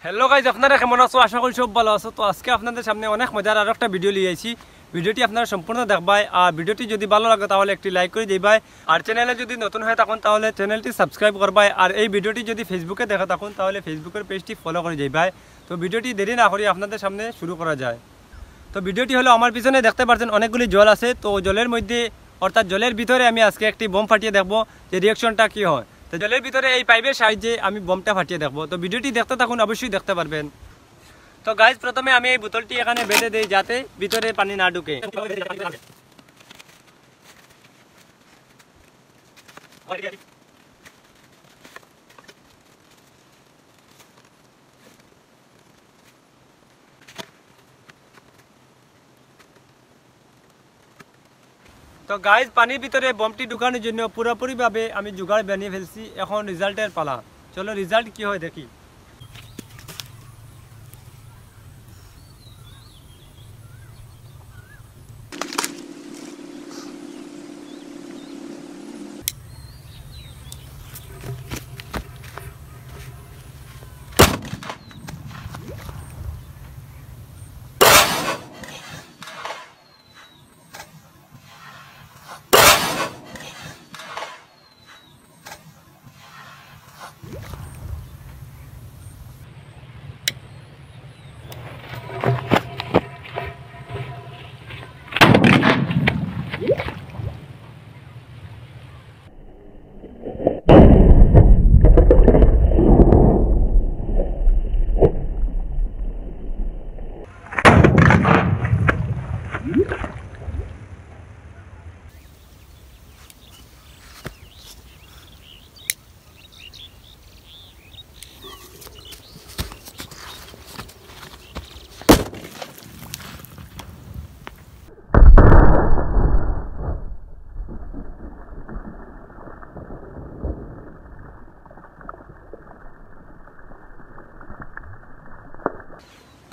Hello guys, আপনারা কেমন আছো? আশা করি সব ভালো আছো। তো আজকে আপনাদের সামনে অনেক মজার আর একটা ভিডিও নিয়ে আইছি। ভিডিওটি আপনারা সম্পূর্ণ দেখবাই, আর ভিডিওটি যদি ভালো লাগে তাহলে একটি লাইক করে দিবাই, আর চ্যানেলে যদি নতুন হয়ে থাকুন তাহলে চ্যানেলটি সাবস্ক্রাইব করবাই, আর এই ভিডিওটি যদি ফেসবুকে দেখা থাকুন তাহলে ফেসবুকের পেজটি ফলো করে যাইবাই। তো ভিডিওটি দেরি না করে আপনাদের সামনে শুরু করা যায়। তো ভিডিওটি হলো আমার পিছনে দেখতে পাচ্ছেন অনেকগুলি জল আছে। তো জলের মধ্যে অর্থাৎ জলের ভিতরে আমি আজকে একটি বোম ফাটিয়ে দেখবো যে রিয়াকশনটা কী হয়। তো জলের ভিতরে এই পাইপের সাহায্যে আমি বোমটা ফাটিয়ে দেখবো। তো ভিডিওটি দেখতে থাকুন, অবশ্যই দেখতে পারবেন। তো গাইজ, প্রথমে আমি এই বোতলটি এখানে বেঁধে দিই যাতে ভিতরে পানি না ঢুকে। তো গাইজ, পানির ভিতরে বোমটি ঢুকানোর জন্য পুরোপুরিভাবে আমি জোগাড় বানিয়ে ফেলছি। এখন রেজাল্টের পালা। চলো রেজাল্ট কি হয় দেখি।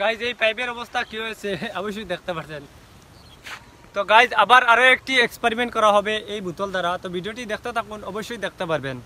গাইজ, এই পাইপের অবস্থা কি হয়েছে অবশ্যই দেখতে পাচ্ছেন। তো গাইজ, আবার আরো একটি এক্সপেরিমেন্ট করা হবে এই বোতল দ্বারা। তো ভিডিওটি দেখতে থাকুন, অবশ্যই দেখতে পারবেন।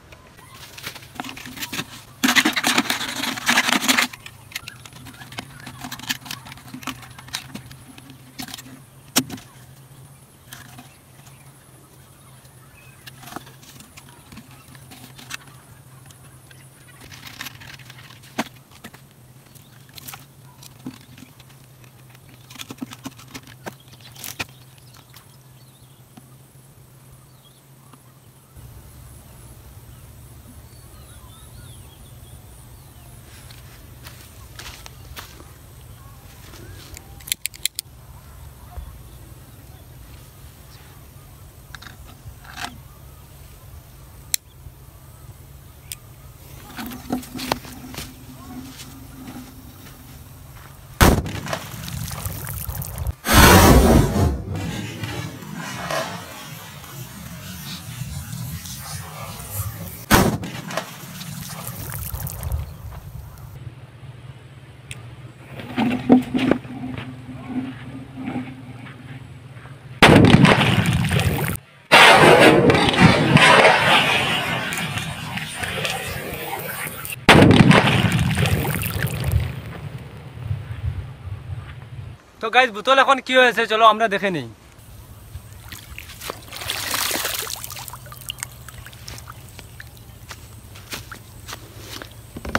তো গাইজ, বোতল এখন কি হয়েছে চলো আমরা দেখে নিই।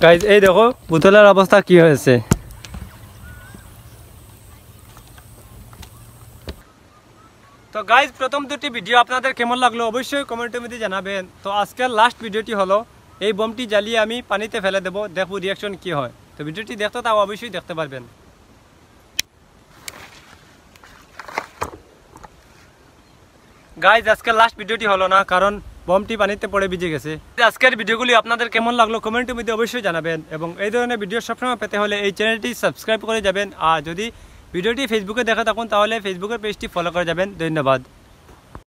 গাইজ, এই দেখো বোতলের অবস্থা কি হয়েছে। তো গাইজ, প্রথম দুটি ভিডিও আপনাদের কেমন লাগলো অবশ্যই কমেন্টের মধ্যে জানাবেন। তো আজকের লাস্ট ভিডিওটি হলো এই বোমটি জ্বালিয়ে আমি পানিতে ফেলে দেবো, দেখবো রিয়াকশন কি হয়। তো ভিডিওটি দেখতে তাও অবশ্যই দেখতে পারবেন। গাইজ, আজকের লাস্ট ভিডিওটি হলো না, কারণ বোমটি পানিতে পড়ে ভিজে গেছে। আজকের ভিডিওগুলি আপনাদের কেমন লাগলো কমেন্টের মধ্যে অবশ্যই জানাবেন, এবং এই ধরনের ভিডিও সবসময় পেতে হলে এই চ্যানেলটি সাবস্ক্রাইব করে যাবেন, আর যদি ভিডিওটি ফেসবুকে দেখা থাকুন তাহলে ফেসবুকের পেজটি ফলো করে যাবেন। ধন্যবাদ।